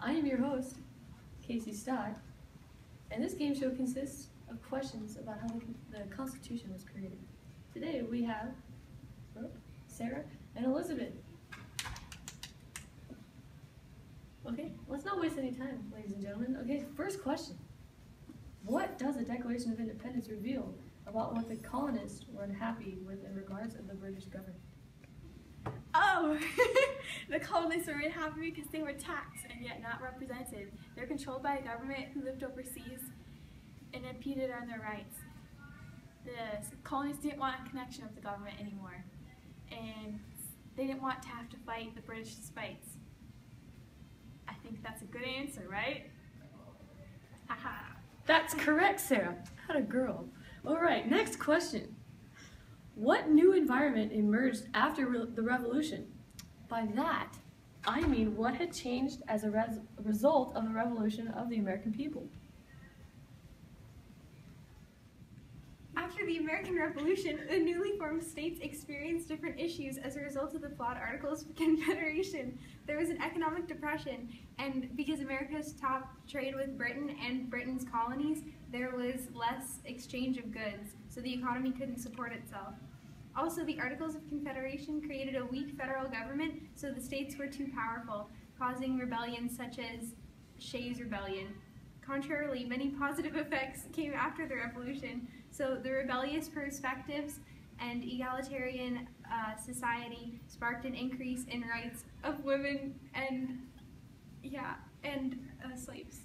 I am your host, Casey Stott, and this game show consists of questions about how the Constitution was created. Today we have Sarah and Elizabeth. Okay, let's not waste any time, ladies and gentlemen. Okay, first question. What does the Declaration of Independence reveal about what the colonists were unhappy with in regards of the British government? Oh, the colonists were unhappy because they were taxed and yet not represented. They're controlled by a government who lived overseas and impeded on their rights. The colonists didn't want a connection with the government anymore, and they didn't want to have to fight the British spites. I think that's a good answer, right? Haha. That's correct, Sarah. What a girl. All right, next question. What new environment emerged after the revolution? By that, I mean what had changed as a result of the revolution of the American people. After the American Revolution, the newly formed states experienced different issues as a result of the flawed Articles of Confederation. There was an economic depression, and because America stopped trade with Britain and Britain's colonies, there was less exchange of goods, so the economy couldn't support itself. Also, the Articles of Confederation created a weak federal government, so the states were too powerful, causing rebellions such as Shays' Rebellion. Contrarily, many positive effects came after the revolution, so the rebellious perspectives and egalitarian society sparked an increase in rights of women and slaves.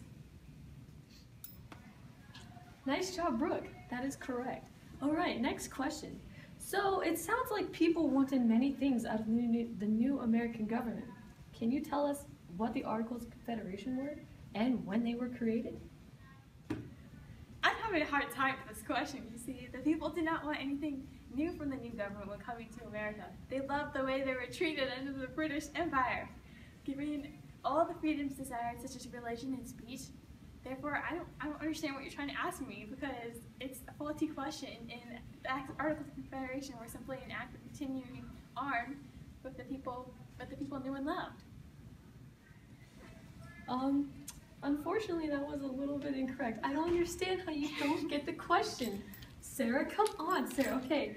Nice job, Brooke. That is correct. All right, next question. So it sounds like people wanted many things out of the new American government. Can you tell us what the Articles of Confederation were and when they were created? I'm having a hard time with this question. You see, the people did not want anything new from the new government when coming to America. They loved the way they were treated under the British Empire, given all the freedoms desired, such as religion and speech. Therefore, I don't understand what you're trying to ask me, because it's a faulty question, and the Articles of Confederation were simply an act of continuing on with the people knew and loved. Unfortunately, that was a little bit incorrect. I don't understand how you don't get the question. Sarah, come on, Sarah. Okay,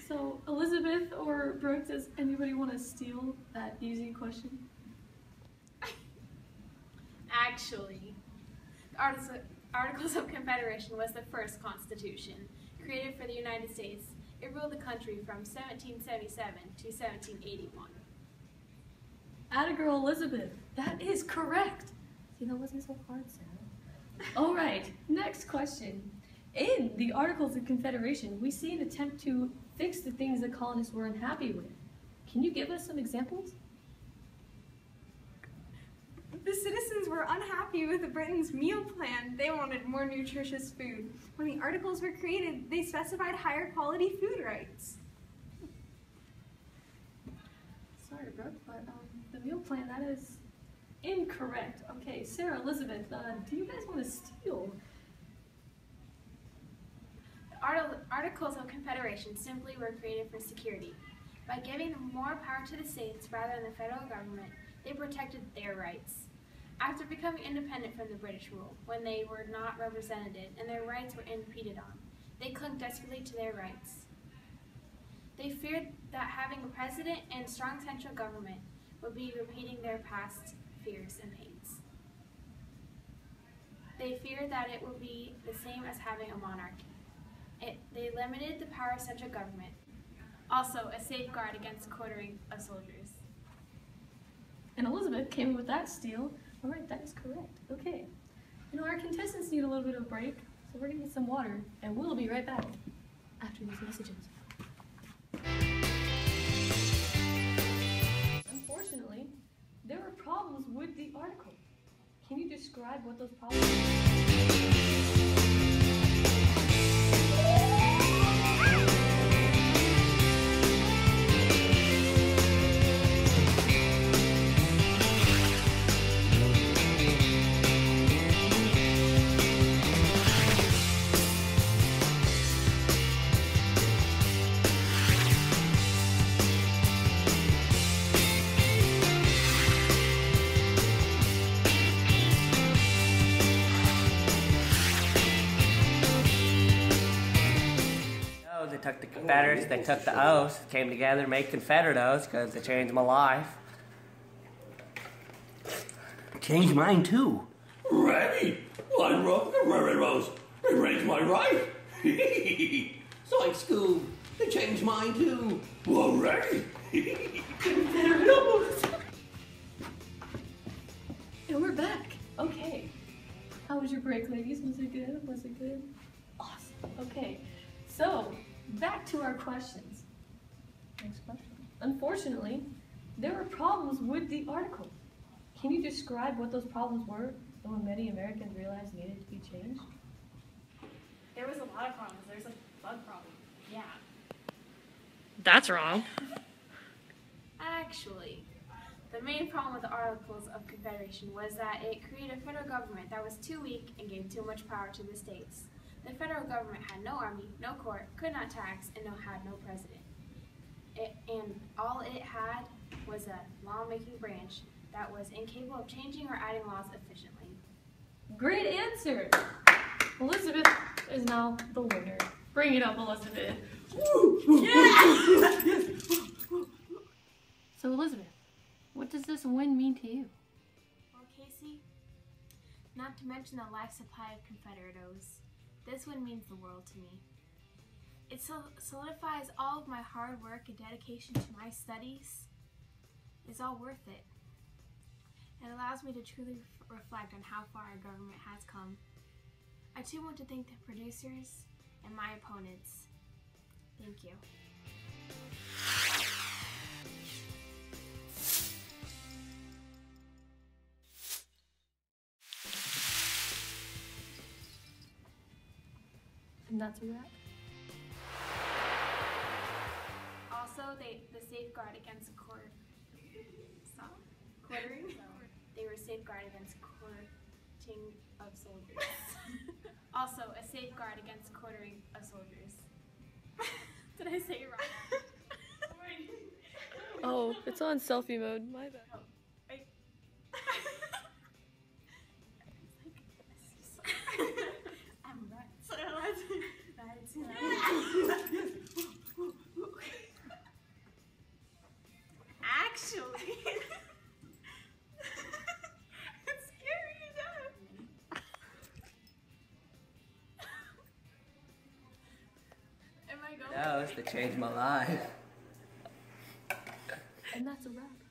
so Elizabeth or Brooke, does anybody want to steal that easy question? Actually, the Articles of Confederation was the first constitution created for the United States. It ruled the country from 1777 to 1781. Atta girl, Elizabeth. That is correct. See, that wasn't so hard, Sarah. All right, next question. In the Articles of Confederation, we see an attempt to fix the things the colonists were unhappy with. Can you give us some examples? The citizens were unhappy with Britain's meal plan. They wanted more nutritious food. When the Articles were created, they specified higher quality food rights. Sorry, Brooke, but the meal plan, that is incorrect. Okay, Sarah, Elizabeth, do you guys want to steal? The Articles of Confederation simply were created for security. By giving more power to the states rather than the federal government, they protected their rights. After becoming independent from the British rule, when they were not represented and their rights were impeded on, they clung desperately to their rights. They feared that having a president and strong central government would be repeating their past fears and pains. They feared that it would be the same as having a monarchy. They limited the power of central government, also a safeguard against quartering of soldiers. And Elizabeth came in with that steal. All right, that is correct. Okay. You know, our contestants need a little bit of a break, so we're going to get some water, and we'll be right back after these messages. Unfortunately, there were problems with the article. Can you describe what those problems are? took the Confederates, they took the oaths, came together to make Confederate oaths because they changed my life. Changed mine too. Ready? I wrote the railroads. They raised my right. Science school. They changed mine too. Already. And we're back. Okay. How was your break, ladies? Was it good? Was it good? Awesome. Okay. So, back to our questions. Next question. Unfortunately, there were problems with the article. Can you describe what those problems were and what many Americans realized needed to be changed? There was a lot of problems. There's a bug problem. Yeah. That's wrong. Actually, the main problem with the Articles of Confederation was that it created a federal government that was too weak and gave too much power to the states. The federal government had no army, no court, could not tax, and had no president. And all it had was a lawmaking branch that was incapable of changing or adding laws efficiently. Great answer. Elizabeth is now the winner. Bring it up, Elizabeth. Yeah! So, Elizabeth, what does this win mean to you? Well, Casey, not to mention the life supply of Confederate oaths, this one means the world to me. It solidifies all of my hard work and dedication to my studies. It's all worth it. It allows me to truly reflect on how far our government has come. I too want to thank the producers and my opponents. Thank you. And that's a wrap. Also, the safeguard against quartering. They were safeguard against quartering of soldiers. Also, a safeguard against quartering of soldiers. Did I say it wrong? Oh, it's on selfie mode. My bad. Oh, wait. I'm right. Actually, it's scary enough. Am I going? Oaths that changed my life. And that's a wrap.